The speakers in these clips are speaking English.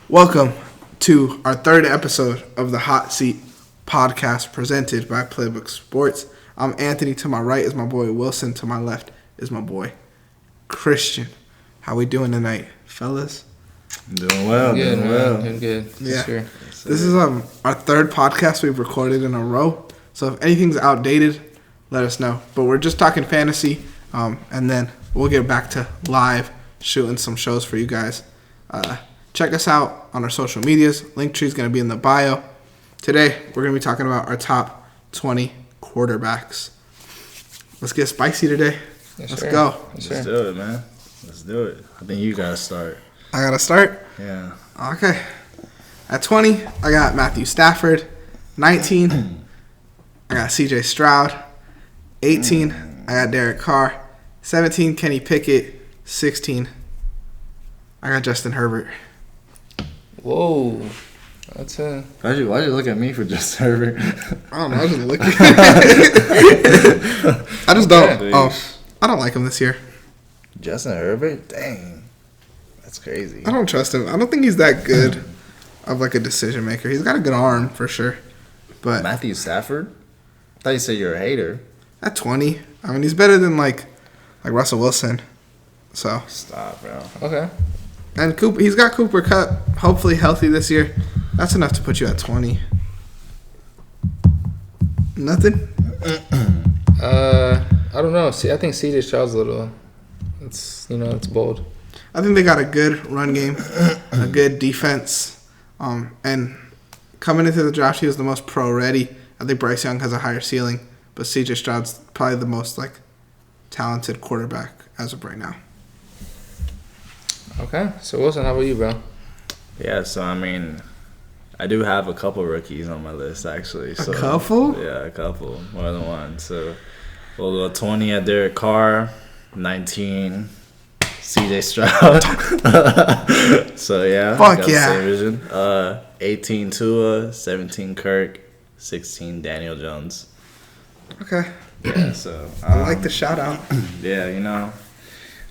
Welcome to our third episode of the Hot Seat podcast presented by Playbook Sports. I'm Anthony. To my right is my boy Wilson. To my left is my boy Christian. How we doing tonight, fellas? Doing well. Good, doing man. well. Doing good. Yeah. Sure. This is our third podcast we've recorded in a row. So if anything's outdated, let us know. But we're just talking fantasy, and then we'll get back to live shooting some shows for you guys. Check us out on our social medias. Linktree is going to be in the bio. Today, we're going to be talking about our top 20 quarterbacks. Let's get spicy today. Yes, Let's sir. go. Yes, Let's sir. do it, man. Let's do it. I think you gotta start. I got to start? Yeah. Okay. At 20, I got Matthew Stafford. 19, I got CJ Stroud. 18, I got Derek Carr. 17, Kenny Pickett. 16, I got Justin Herbert. Whoa. That's a... Why'd you look at me for Justin Herbert? I don't know. I was just looking. I just don't. I don't like him this year. Justin Herbert? Dang. That's crazy. I don't trust him. I don't think he's that good of like a decision maker. He's got a good arm for sure, but Matthew Stafford? I thought you said you're a hater. at 20, I mean, he's better than like Russell Wilson. So Stop, bro. Okay. and Cooper, he's got Cooper Kupp, hopefully healthy this year. That's enough to put you at 20. Nothing. I don't know. See, I think CJ Stroud's a little... It's bold. I think they got a good run game, a good defense, and coming into the draft, he was the most pro ready. I think Bryce Young has a higher ceiling, but CJ Stroud's probably the most like talented quarterback as of right now. Okay. So, Wilson, how about you, bro? Yeah, so I mean, I do have a couple rookies on my list actually. So, A couple? Yeah, a couple. More than one. So we'll go 20 at Derek Carr, 19 CJ Stroud. So yeah. Fuck got the yeah. same vision. 18 Tua, 17 Kirk, 16 Daniel Jones. Okay, Yeah, so I like the shout out. yeah,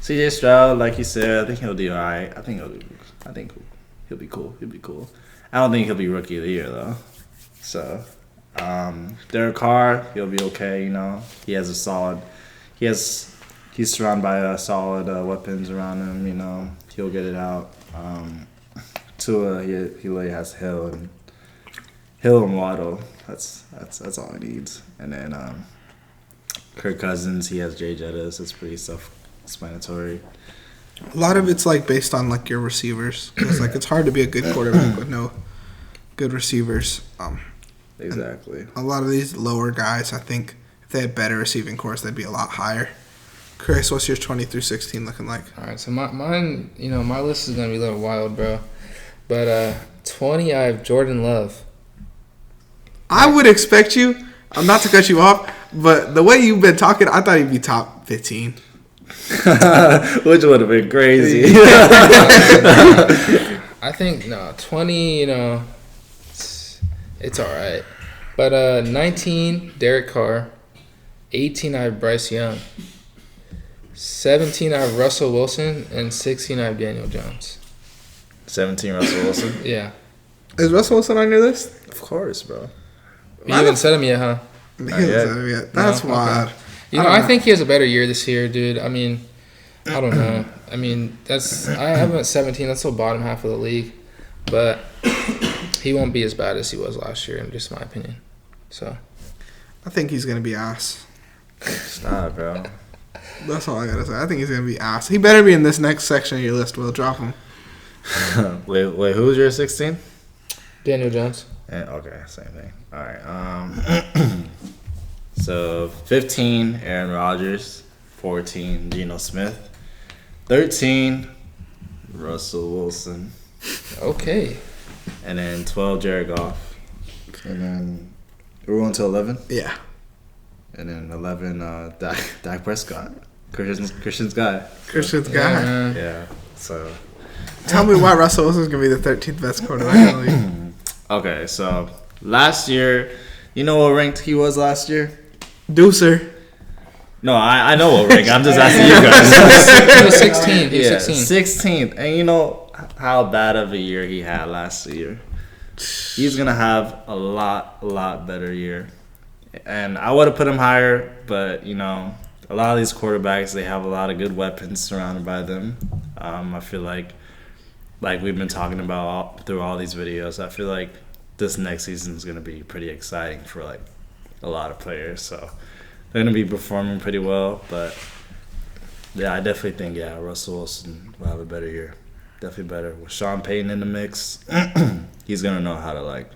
CJ Stroud, like you said, I think he'll do alright. I think he'll be cool. He'll be cool. I don't think he'll be rookie of the year though. So, Derek Carr, he'll be okay. He has a solid. He's surrounded by solid weapons around him. He'll get it out. Tua, he really has Hill and Waddle. That's all he needs. And then Kirk Cousins, he has Jay Jettis. It's pretty self-explanatory. A lot of it's like based on like your receivers, because like it's hard to be a good quarterback with no good receivers. Exactly. A lot of these lower guys, I think, if they had better receiving cores, they'd be a lot higher. Chris, what's your 20 through 16 looking like? All right. So, mine, my list is going to be a little wild, bro. But 20, I have Jordan Love. I would expect you, not to cut you off, but the way you've been talking, I thought he'd be top 15. Which would have been crazy. I think, 20, it's all right. But 19, Derek Carr. 18, I have Bryce Young. 17, I have Russell Wilson. And 16, I have Daniel Jones. 17 Russell Wilson. Yeah. Is Russell Wilson on your list? Of course, bro. You haven't said him yet, huh? He Not hasn't yet. said it yet. That's No? wild. Okay. I think he has a better year this year, dude. I mean, I don't know. I mean, I have him at 17. That's the bottom half of the league. But he won't be as bad as he was last year, in just my opinion. So, I think he's going to be ass. Stop, bro. That's all I got to say. I think he's going to be ass. He better be in this next section of your list. We'll drop him. wait, who's your 16? Daniel Jones. Okay, same thing. All right. So 15, Aaron Rodgers. 14, Geno Smith. 13, Russell Wilson. Okay. And then 12, Jared Goff. And then we're going to 11. Yeah. And then 11, Dak Prescott. Christian's guy. Christian's Yeah, guy. man. Yeah. So Tell me why Russell Wilson's going to be the 13th best quarterback in the league. okay, so last year, you know what ranked he was last year? Deucer. No, I know what rank. I'm just asking you guys. He was 16. He was Yeah, 16. 16th. And you know, how bad of a year he had last year. He's gonna have a lot better year. And I would have put him higher, but a lot of these quarterbacks, they have a lot of good weapons surrounded by them. I feel like we've been talking about through all these videos, I feel like this next season is gonna be pretty exciting for like a lot of players. So they're gonna be performing pretty well, but yeah, I definitely think Russell Wilson will have a better year. Definitely better. With Sean Payton in the mix, he's going to know how to, like,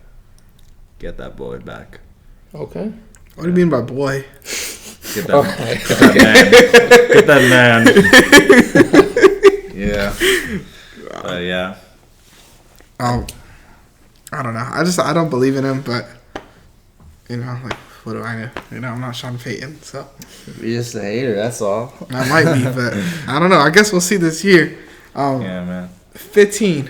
get that boy back. Okay. What do you mean by boy? Get that, get that man. Yeah. Yeah. I don't know. I don't believe in him, but, like, what do I know? I'm not Sean Payton, so. You're just a hater, that's all. I might be, but I don't know. I guess we'll see this year. Yeah, man. 15,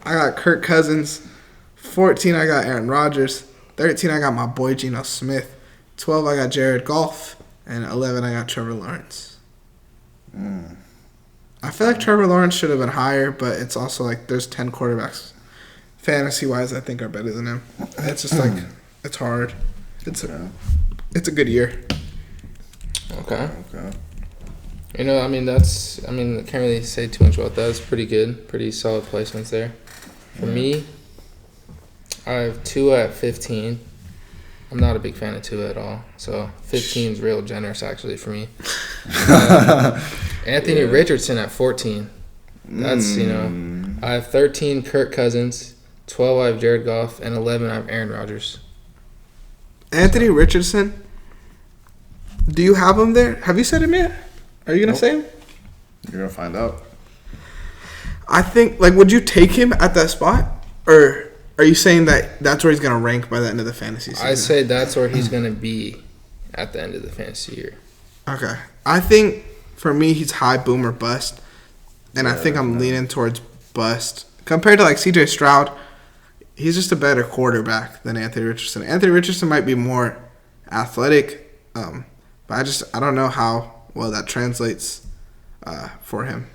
I got Kirk Cousins. 14, I got Aaron Rodgers. 13, I got my boy Geno Smith. 12, I got Jared Goff. And 11, I got Trevor Lawrence. I feel like Trevor Lawrence should have been higher, but it's also like there's 10 quarterbacks, fantasy-wise, I think are better than him. It's just like, it's hard. It's a good year. Okay. I can't really say too much about that. It's pretty good. Pretty solid placements there. For me, I have Tua at 15. I'm not a big fan of Tua at all. So 15 is real generous, actually, for me. Anthony Richardson at 14. That's, I have 13 Kirk Cousins, 12 I have Jared Goff, and 11 I have Aaron Rodgers. Anthony Richardson, do you have him there? Have you said him yet? Are you going to say him? You're going to find out. I think, would you take him at that spot? Or are you saying that that's where he's going to rank by the end of the fantasy season? I say that's where he's going to be at the end of the fantasy year. Okay. I think, for me, he's high boom or bust. And I think I'm leaning towards bust. Compared to, C.J. Stroud, he's just a better quarterback than Anthony Richardson. Anthony Richardson might be more athletic, but I don't know how well that translates for him.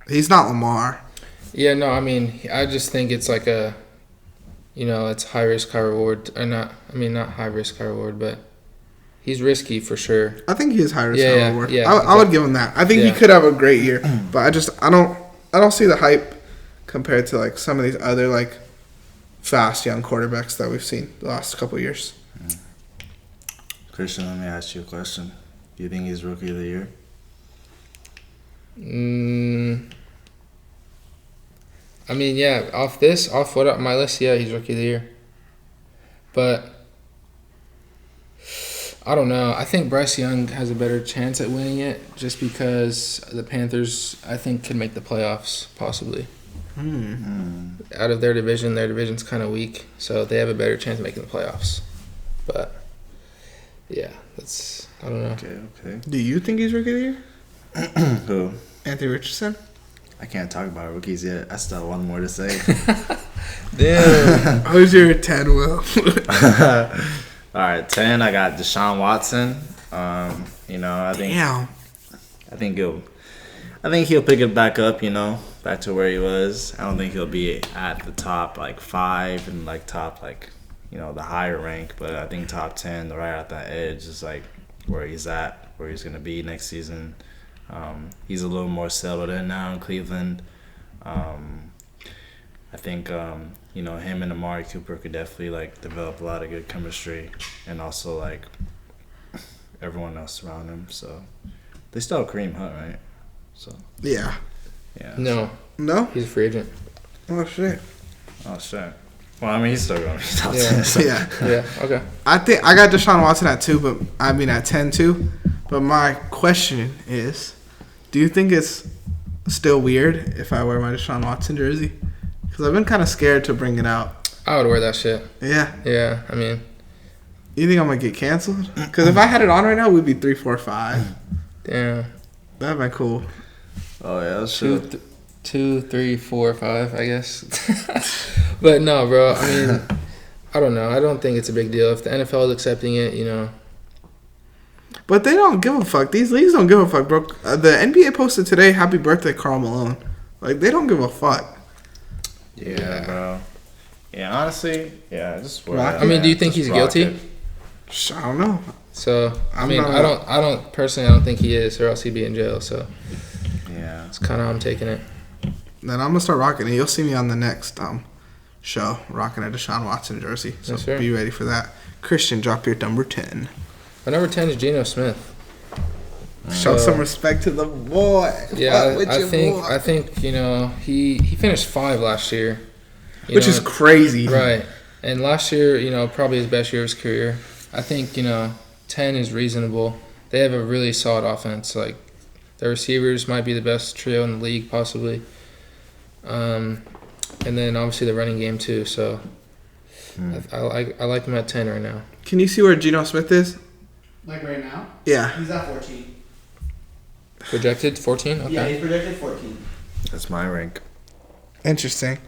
He's not Lamar. Yeah, no, I just think it's like it's high risk, high reward. Or not high risk, high reward, but he's risky for sure. I think he is high risk, high reward. Yeah, I would give him that. I think he could have a great year, but I don't see the hype compared to some of these other fast young quarterbacks that we've seen the last couple of years. Christian, let me ask you a question. Do you think he's Rookie of the Year? Off my list, he's Rookie of the Year. But I don't know. I think Bryce Young has a better chance at winning it just because the Panthers, I think, can make the playoffs possibly. Out of their division's kind of weak, so they have a better chance of making the playoffs. But yeah, I don't know. Okay. Do you think he's Rookie of the Year? Who? Anthony Richardson? I can't talk about rookies yet. I still have one more to say. Damn. Who's your 10, Will? All right, 10. I got Deshaun Watson. I think. Damn. I think he'll pick it back up. Back to where he was. I don't think he'll be at the top 5 and top the higher rank, but I think top 10, right at that edge is where he's at, where he's gonna be next season. He's a little more settled in now in Cleveland. I think him and Amari Cooper could definitely develop a lot of good chemistry, and also everyone else around him. So they still have Kareem Hunt, right? So yeah. No, he's a free agent. Oh shit. Well, he's still going to be top 10. Yeah. So. Yeah. Okay. I think I got Deshaun Watson at 2, but at 10 too. But my question is, do you think it's still weird if I wear my Deshaun Watson jersey? Because I've been kind of scared to bring it out. I would wear that shit. Yeah. Yeah. You think I'm gonna get canceled? Because if I had it on right now, we'd be 3, 4, 5. Damn. That'd be cool. Oh yeah, that's true. 2, 3, 4, 5, I guess. But no, bro. I don't know. I don't think it's a big deal if the NFL is accepting it. But they don't give a fuck. These leagues don't give a fuck, bro. The NBA posted today, "Happy birthday, Karl Malone." They don't give a fuck. Yeah, bro. Yeah, honestly, yeah. Just Rocket? I mean, do you think he's guilty? I don't know. So I mean, not- I don't personally, I don't think he is, or else he'd be in jail. So Yeah. that's kind of how I'm taking it. Then I'm gonna start rocking it. You'll see me on the next show rocking a Deshaun Watson jersey. So Yes, sir. be ready for that. Christian, drop your number 10. My number 10 is Geno Smith. Show some respect to the boy. Yeah, Fuck with I your think boy. I think he finished 5 last year, Which is crazy. right. And last year, probably his best year of his career. I think 10 is reasonable. They have a really solid offense. Like their receivers might be the best trio in the league, possibly. And then obviously the running game too. So I like him at 10 right now. Can you see where Geno Smith is? Like right now? Yeah. He's at 14. Projected 14. Okay. Yeah, he's projected 14. That's my rank. Interesting.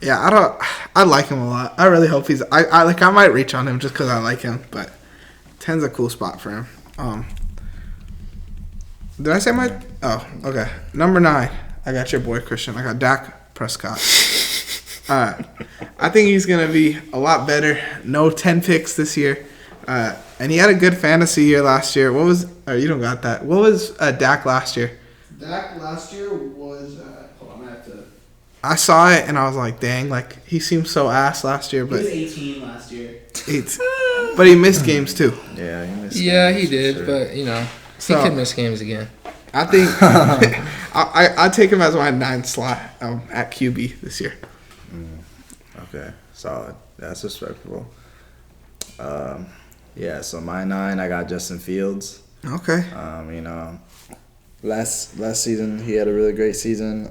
Yeah, I like him a lot. I really hope he's. I might reach on him just because I like him, but 10's a cool spot for him. Did I say my? Oh, okay. Number 9. I got your boy Christian. I got Dak Prescott. I think he's gonna be a lot better. No 10 picks this year, and he had a good fantasy year last year. What was? Oh, you don't got that. What was Dak last year? Dak last year was. Hold on, I have to. I saw it and I was like, dang, like he seemed so ass last year, He but was 18 last year. but he missed games too. Yeah, he missed Yeah, games he for did, sure. but he So- could miss games again. I think I take him as my 9th slot at QB this year. Okay, solid. That's respectable. Yeah, so my 9, I got Justin Fields. Okay. Last season he had a really great season.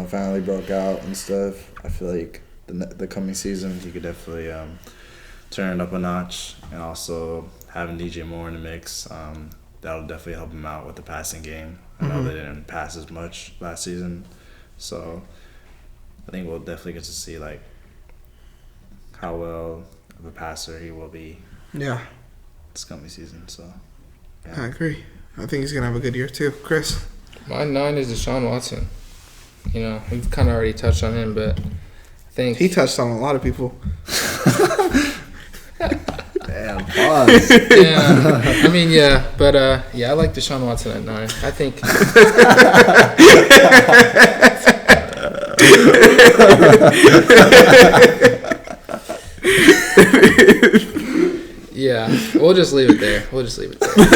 Finally broke out and stuff. I feel like the coming season he could definitely turn it up a notch, and also having DJ Moore in the mix, that'll definitely help him out with the passing game. I know they didn't pass as much last season, so I think we'll definitely get to see like how well of a passer he will be Yeah, this coming season. So I agree. I think he's gonna have a good year too. Chris. My 9 is Deshaun Watson. We've kind of already touched on him, but I think He touched on a lot of people. damn, pause. yeah. I mean, yeah, but I like Deshaun Watson at 9. I think yeah, we'll just leave it there.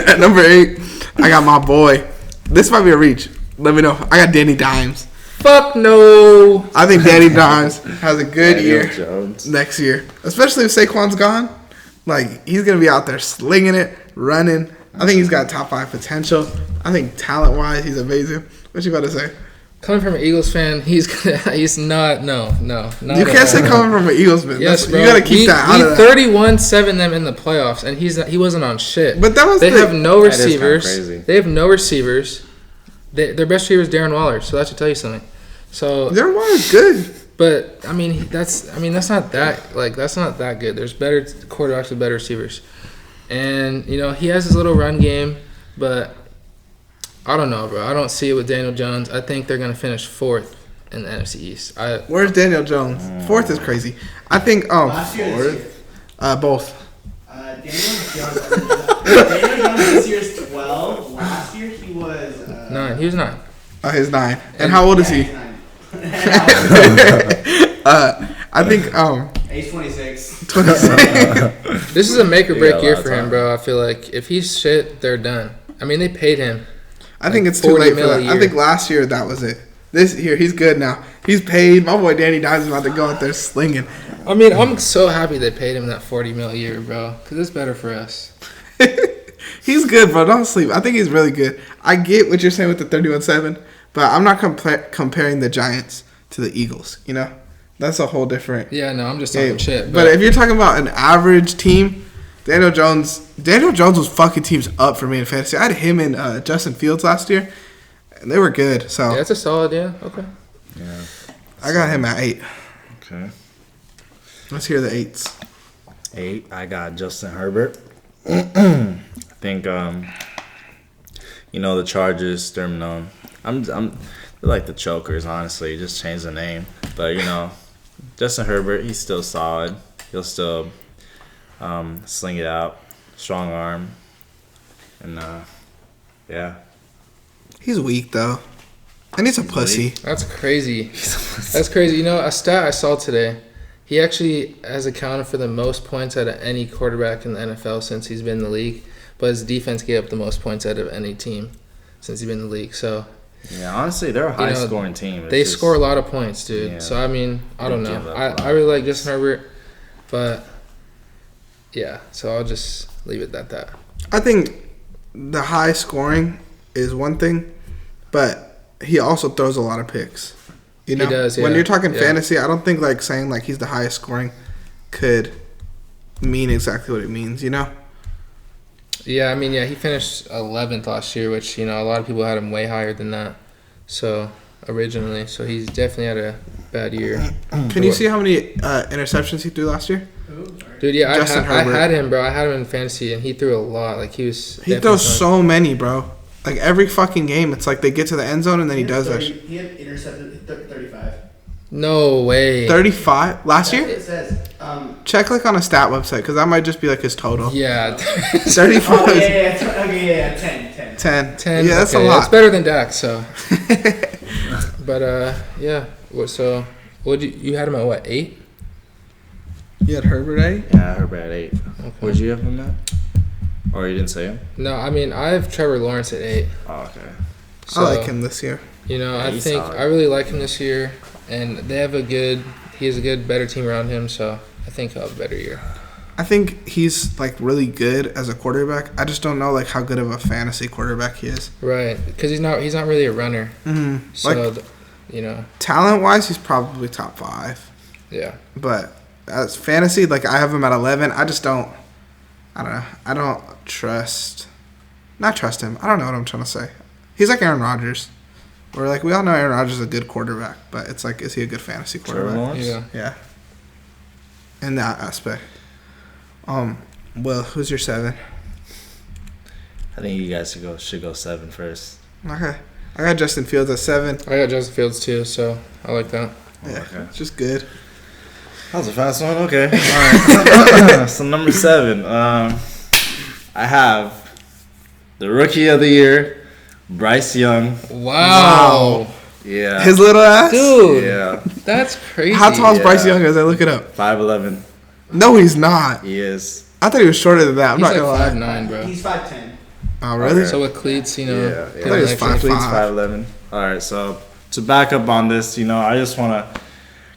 At number 8, I got my boy. This might be a reach. Let me know. I got Danny Dimes. Fuck no. I think Danny Dimes has a good Daniel year Jones. next year, especially if Saquon's gone. Like he's gonna be out there slinging it, running. I think he's got top 5 potential. I think talent wise, he's amazing. What you about to say? Coming from an Eagles fan, he's not. No. Not You at can't say all. coming from an Eagles fan. Yes, bro. You gotta keep that out of that. 31-7 them in the playoffs, and he wasn't on shit. But that was they the- have no That is kinda receivers. crazy. They have no receivers. Their best receiver is Darren Waller, so that should tell you something. So, Darren Waller's good. but that's not that good. There's better quarterbacks with better receivers, and he has his little run game, but I don't know, bro. I don't see it with Daniel Jones. I think they're gonna finish 4th in the NFC East. Where's Daniel Jones? 4th is crazy. I think Last year, this year. both. Daniel Jones this year is 12. Last year he was 9. He was 9. His 9. And how old is he? He's 9. I think Age 26. 26. This is a make or He break got a year lot of for him, time. bro. I feel like if he's shit, they're done. I mean, they paid him. I think Like it's too 40 late for mil a that. I year. think last year that was it. This year he's good now. He's paid. My boy Danny Dimes is about to go out there slinging. I mean, I'm so happy they paid him that $40 million a year, bro. Because it's better for us. He's good, bro. Don't sleep. I think he's really good. I get what you're saying with the 31-7, but I'm not comparing the Giants to the Eagles. That's a whole different Yeah, no, I'm just talking game. shit. But if you're talking about an average team, Daniel Jones was fucking teams up for me in fantasy. I had him and Justin Fields last year, and they were good. So yeah, it's a solid, yeah. Okay. Yeah. I got him at 8. Okay. Let's hear the 8s. 8, I got Justin Herbert. I think the Chargers, they're known. They're like the chokers, honestly. Just change the name. But Justin Herbert, he's still solid. He'll still sling it out, strong arm, and yeah. He's weak though, and he's a pussy. That's crazy. That's crazy. A stat I saw today. He actually has accounted for the most points out of any quarterback in the NFL since he's been in the league, but his defense gave up the most points out of any team since he's been in the league. So yeah, honestly, they're a high-scoring team. They score a lot of points, dude. Yeah. So I mean, I don't know. I really like Justin Herbert, but yeah. So I'll just leave it at that. I think the high scoring is one thing, but he also throws a lot of picks. He does, yeah. When you're talking fantasy, I don't think saying he's the highest scoring could mean exactly what it means. Yeah, I mean, he finished 11th last year, which a lot of people had him way higher than that. So originally, he's definitely had a bad year. Can you see how many interceptions he threw last year? Dude, yeah, I Herbert. had him, bro. I had him in fantasy, and he threw a lot. Like he throws so many, bro. Like every fucking game, it's like they get to the end zone and then he does that. He had intercepted 35. No way. 35 last year? It says. Check on a stat website because that might just be his total. Yeah. 35. Oh, yeah. 10. 10. Yeah, that's a lot. It's better than Dak, so. But yeah. So, you had him at what, 8? You had Herbert 8? Yeah, Herbert at 8. Okay. Where'd you have him at? Or you didn't say him? No, I mean I have Trevor Lawrence at 8. Oh, okay. So, I like him this year. I think I really like him this year, and he has a good, better team around him. So I think he'll have a better year. I think he's really good as a quarterback. I just don't know how good of a fantasy quarterback he is. Right, because he's not really a runner. Mm-hmm. So talent wise, he's probably top 5. Yeah. But as fantasy, I have him at 11. I just don't. I don't know. I don't not trust him. I don't know what I'm trying to say. He's like Aaron Rodgers. Where we all know Aaron Rodgers is a good quarterback, but it's is he a good fantasy quarterback? Yeah. In that aspect. Will, who's your 7? I think you guys should go 7 first. Okay. I got Justin Fields at 7. I got Justin Fields too, so I like that. Yeah, okay. It's just good. That was a fast one. Okay. All right. So number 7, I have the Rookie of the Year, Bryce Young. Wow. Yeah. His little ass? Dude. Yeah. That's crazy. How tall is Bryce Young as I look it up? 5'11". No, he's not. He is. I thought he was shorter than that. I'm He's not going to lie. 5'9", bro. He's 5'10". Oh, really? Okay. So with cleats, Yeah. I thought he was 5'5". Cleats 5'11". All right. So to back up on this, I just want to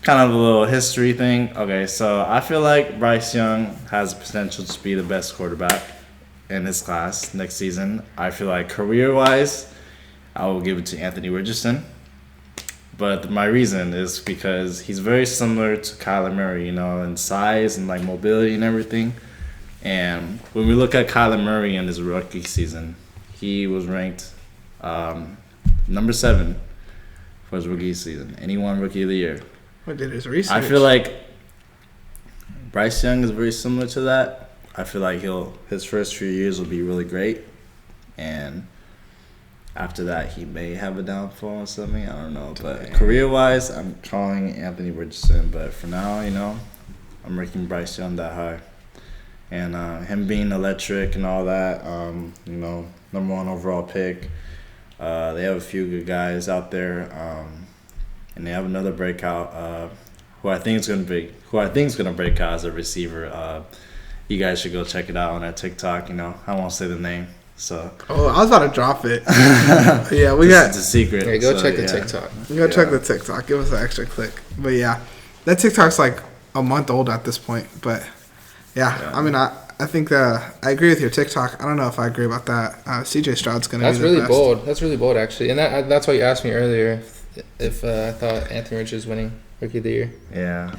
kind of a little history thing. Okay. So I feel like Bryce Young has the potential to be the best quarterback in his class next season. I feel like career-wise, I will give it to Anthony Richardson. But my reason is because he's very similar to Kyler Murray, in size and mobility and everything. And when we look at Kyler Murray in his rookie season, he was ranked number 7 for his rookie season, and he won Rookie of the Year. What did his research? I feel like Bryce Young is very similar to that. I feel like his first few years will be really great, and after that he may have a downfall or something. I don't know, but career-wise, I'm calling Anthony Richardson. But for now, I'm ranking Bryce Young that high, and him being electric and all that. Number 1 overall pick. They have a few good guys out there, and they have another breakout. Who I think is gonna break out as a receiver. You guys should go check it out on that TikTok. I won't say the name. So. Oh, I was about to drop it. Yeah, It's a secret. Hey, go check the TikTok. Check the TikTok. Give us an extra click. But yeah, that TikTok's a month old at this point. But yeah. I mean, I think I agree with your TikTok. I don't know if I agree about that. CJ Stroud's gonna be the really best. bold. That's really bold, actually. And that's why you asked me earlier if I thought Anthony Richards winning Rookie of the Year. Yeah.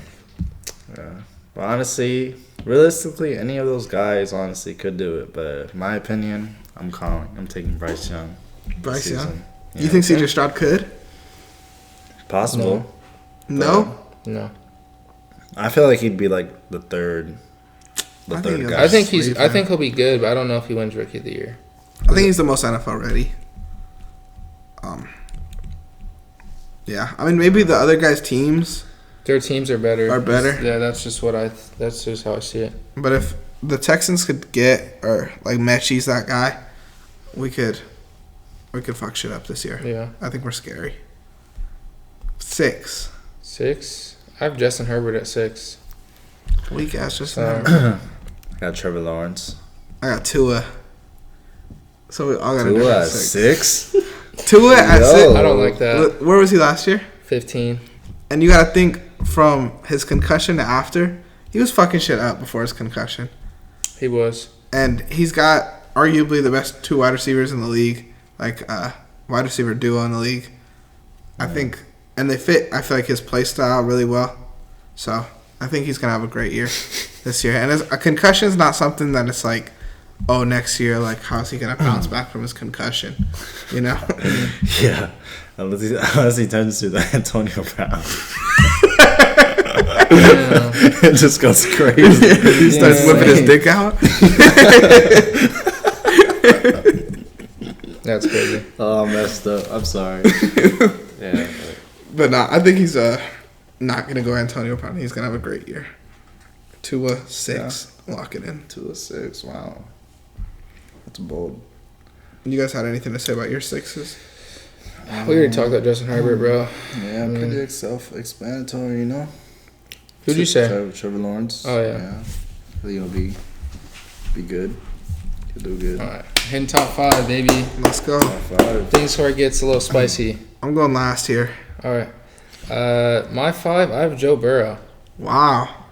But honestly, realistically, any of those guys honestly could do it. But in my opinion, I'm taking Bryce Young. Bryce Young? Yeah. You think CJ Stroud could? Possible. No? No. I feel like he'd be the third. I think guy. I think he'll be good, but I don't know if he wins Rookie of the Year. I think he's the most NFL ready. Yeah, I mean maybe the other guys' teams Their teams are better. Yeah, that's just that's just how I see it. But if the Texans could get or like Mechie's that guy, we could fuck shit up this year. Yeah. I think we're scary. 6. 6. I have Justin Herbert at 6. Weak ass Justin So- Herbert. I got Trevor Lawrence. I got Tua. So we all got Tua a at 6. Tua at Yo. 6. I don't like that. Where was he last year? 15. And you got to think from his concussion to after, he was fucking shit up before his concussion. He was. And he's got arguably the best 2 wide receivers in the league, like wide receiver duo in the league. I think, and they fit, I feel like, his play style really well. So I think he's going to have a great year this year. And a concussion is not something that it's like, oh, next year, like, how is he going to bounce back from his concussion? You know? Yeah. Unless he turns to the Antonio Brown. It just goes crazy. He starts whipping his dick out. That's crazy. Oh, I messed up. I'm sorry. Yeah. But no, I think he's not going to go Antonio Brown. He's going to have a great year. Tua 6. Yeah. Lock it in. 2 of 6. Wow. That's bold. You guys had anything to say about your 6s? We already talked about Justin Herbert, bro. Yeah, pretty self-explanatory, you know. Who'd you say? Trevor Lawrence. Oh, yeah. I think he'll be good. He'll do good. All right. Hitting top 5, baby. Let's go. Top 5. Things where it gets a little spicy. I'm going last here. All right. My 5, I have Joe Burrow. Wow.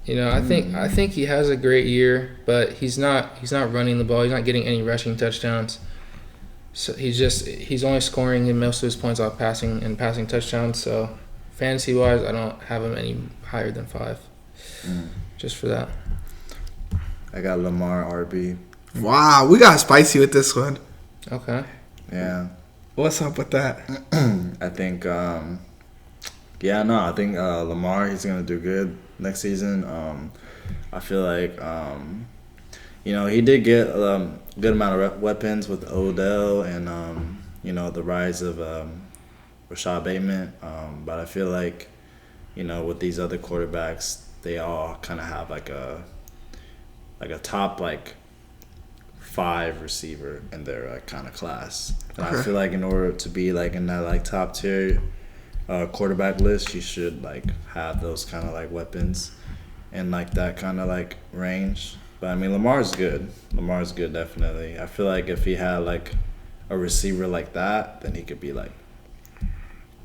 You know, I think he has a great year, but he's not running the ball. He's not getting any rushing touchdowns. So he's only scoring in most of his points off passing touchdowns. So fantasy wise, I don't have him any higher than 5. Just for that. I got Lamar RB. Wow, we got spicy with this one. Okay. Yeah. What's up with that? I think I think Lamar, he's gonna do good next season. I feel like he did get a good amount of weapons with Odell and the rise of Rashad Bateman. But I feel like with these other quarterbacks, they all kind of have like a top 5 receiver in their kind of class. And I feel like in order to be in that top tier quarterback list, you should have those kind of weapons and that kind of range. But I mean, Lamar's good. Lamar's good, definitely. I feel like if he had a receiver like that, then he could be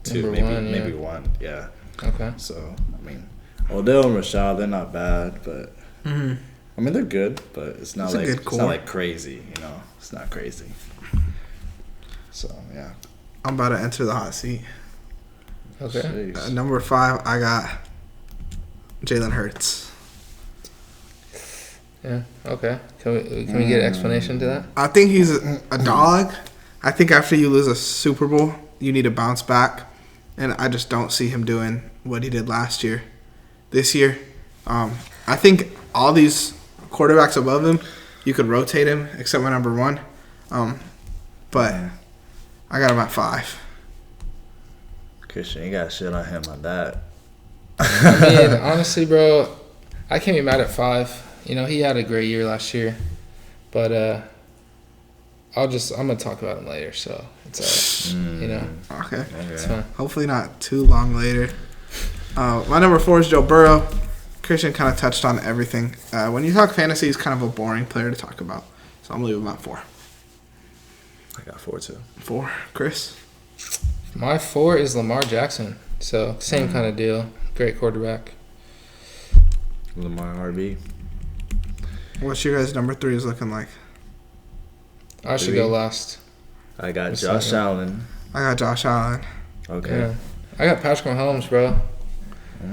2, maybe 1. Yeah. Okay. So I mean, Odell and Rashad, they're not bad, but I mean they're good, but it's not it's not crazy. It's not crazy. So yeah. I'm about to enter the hot seat. Okay. Number 5, I got Jalen Hurts. Yeah. Okay. Can we get an explanation to that? I think he's a dog. I think after you lose a Super Bowl, you need to bounce back, and I just don't see him doing what he did last year. This year, I think all these quarterbacks above him, you could rotate him except my number 1. But I got him at 5. Christian, you got shit on him on that. I mean, honestly, bro, I can't be mad at 5. He had a great year last year, but I'm gonna talk about him later, so it's alright. Okay. It's fine. Hopefully not too long later. My number 4 is Joe Burrow. Christian kind of touched on everything. When you talk fantasy, he's kind of a boring player to talk about, so I'm leaving him at 4. I got 4 too. 4, Chris. My 4 is Lamar Jackson. So same kind of deal. Great quarterback. Lamar RB. What's your guys' number 3 is looking like? I should go last. I got Josh Allen. I got Josh Allen. Okay. Yeah. I got Patrick Mahomes, bro.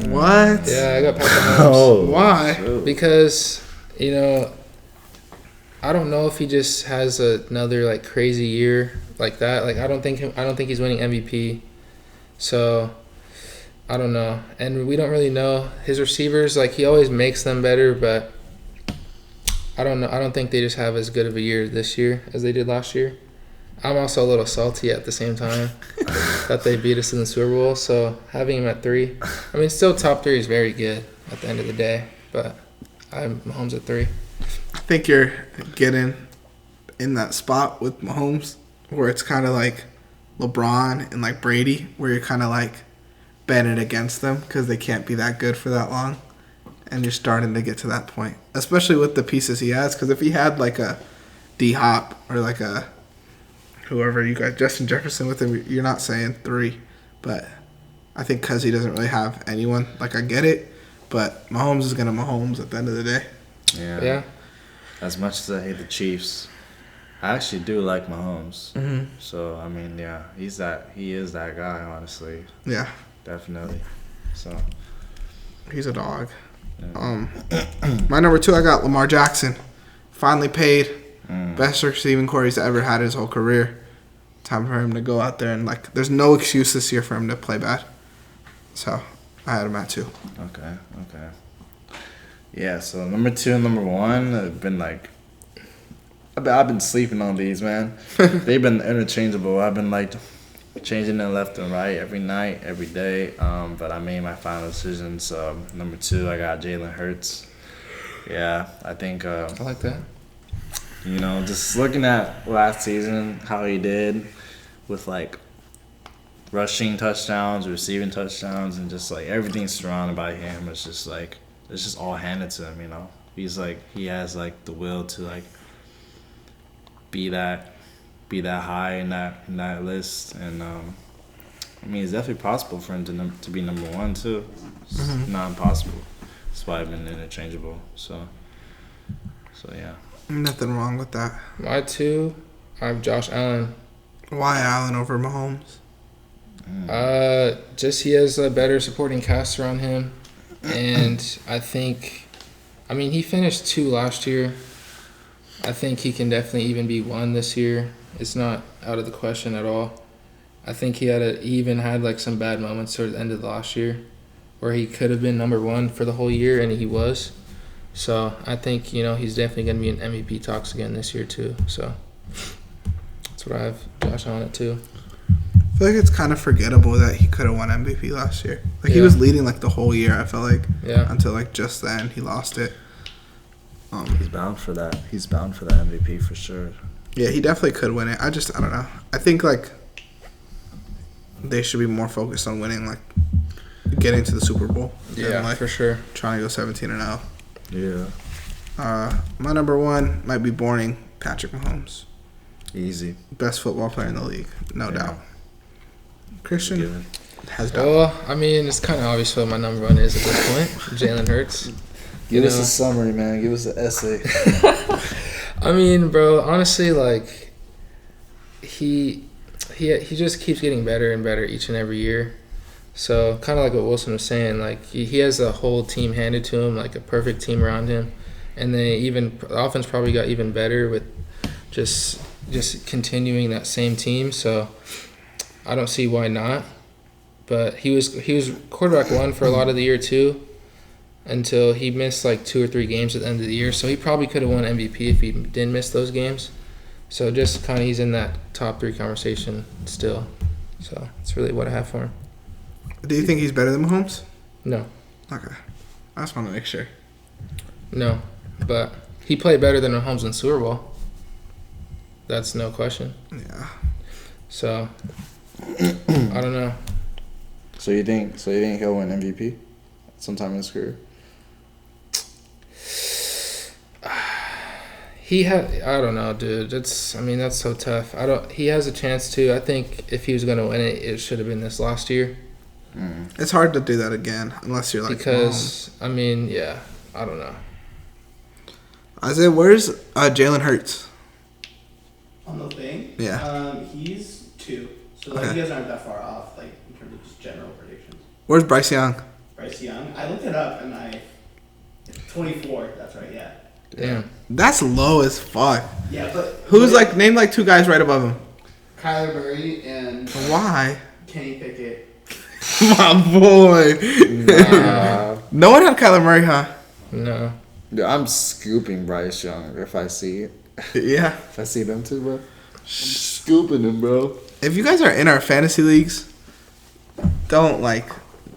What? Yeah, I got Patrick Mahomes. Why? Shoot. Because, I don't know if he just has another crazy year like that. I don't think he's winning MVP. So I don't know. And we don't really know his receivers. He always makes them better, but I don't know. I don't think they just have as good of a year this year as they did last year. I'm also a little salty at the same time that they beat us in the Super Bowl. So having him at 3, I mean, still top 3 is very good at the end of the day. But I'm Mahomes at 3. I think you're getting in that spot with Mahomes where it's kind of like LeBron and like Brady, where you're kind of like betting against them because they can't be that good for that long. And you're starting to get to that point, especially with the pieces he has. Because if he had like a D-Hop or like a whoever you got, Justin Jefferson with him, you're not saying 3. But I think because he doesn't really have anyone, like I get it. But Mahomes is going to Mahomes at the end of the day. Yeah. As much as I hate the Chiefs, I actually do like Mahomes. Mm-hmm. So I mean, yeah, he is that guy. Honestly, Yeah, definitely. So he's a dog. yeah. My number 2, I got Lamar Jackson. Finally paid. Mm. Best receiving core he's ever had his whole career. Time for him to go out there and, like, there's no excuse this year for him to play bad. So, I had him at 2. Okay. Yeah. So number 2 and number 1 have been like. I've been sleeping on these, man. They've been interchangeable. I've been like changing them left and right every night, every day. But I made my final decision. So number 2, I got Jalen Hurts. Yeah, I think. I like that. Just looking at last season, how he did with like rushing touchdowns, receiving touchdowns, and just like everything surrounded by him. It's just all handed to him. He has like the will to like. Be that high in that list, and I mean it's definitely possible for him to be number 1 too. It's not impossible. That's why I've been interchangeable. So yeah. Nothing wrong with that. My 2, I have Josh Allen. Why Allen over Mahomes? Just he has a better supporting cast around him, and I mean he finished 2 last year. I think he can definitely even be 1 this year. It's not out of the question at all. I think he even had like some bad moments towards the end of the last year where he could have been number 1 for the whole year, and he was. So I think, he's definitely going to be in MVP talks again this year too. So that's what I have Josh Allen at 2. I feel like it's kind of forgettable that he could have won MVP last year. Like he was leading like the whole year, I felt like. Yeah. Until like just then he lost it. He's bound for that. He's bound for that MVP for sure. Yeah, he definitely could win it. I don't know. I think like they should be more focused on winning, like getting to the Super Bowl. Yeah, like, for sure. Trying to go 17-0. Yeah. My number 1 might be boring. Patrick Mahomes, Easy. best football player in the league, no doubt. Christian Given. has doubt. Well, I mean, it's kind of obvious what my number 1 is at this point. Jalen Hurts. Give us a summary, man. Give us an essay. I mean, bro, honestly, like he just keeps getting better and better each and every year. So kind of like what Wilson was saying, like he has a whole team handed to him, like a perfect team around him, and the offense probably got even better with just continuing that same team. So I don't see why not. But he was quarterback 1 for a lot of the year too, until he missed like 2 or 3 games at the end of the year. So he probably could have won MVP if he didn't miss those games. So just kind of he's in that top 3 conversation still. So that's really what I have for him. Do you think he's better than Mahomes? No. Okay. I just want to make sure. No. But he played better than Mahomes in Super Bowl. That's no question. Yeah. So I don't know. So you think he'll win MVP sometime in his career? I don't know, dude. That's so tough. He has a chance to. I think if he was going to win it, it should have been this last year. It's hard to do that again unless you're like because Mahomes. I don't know. Isaiah, where's Jalen Hurts? On the thing? Yeah. He's 2. So like Okay. you guys aren't that far off, like in terms of just general predictions. Where's Bryce Young? Bryce Young. I looked it up and 24, that's right, yeah. Damn. That's low as fuck. Yeah, but Who's like name like 2 guys right above him? Kyler Murray and Why? Kenny Pickett. My boy. Nah. No one had Kyler Murray, huh? No. Dude, I'm scooping Bryce Young if I see it. Yeah. If I see them two, bro. Scooping him, bro. If you guys are in our fantasy leagues, don't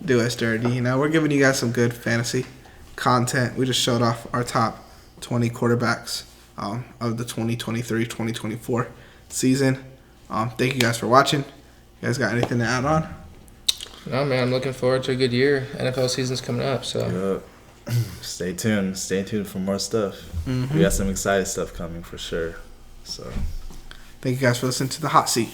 do us dirty. You know, we're giving you guys some good fantasy content. We just showed off our top 20 quarterbacks of the 2023-2024 season. Thank you guys for watching. You guys got anything to add on? No, man, I'm looking forward to a good year. NFL season's coming up, so. Yep. Stay tuned. Stay tuned for more stuff. Mm-hmm. We got some exciting stuff coming for sure. So. Thank you guys for listening to The Hot Seat.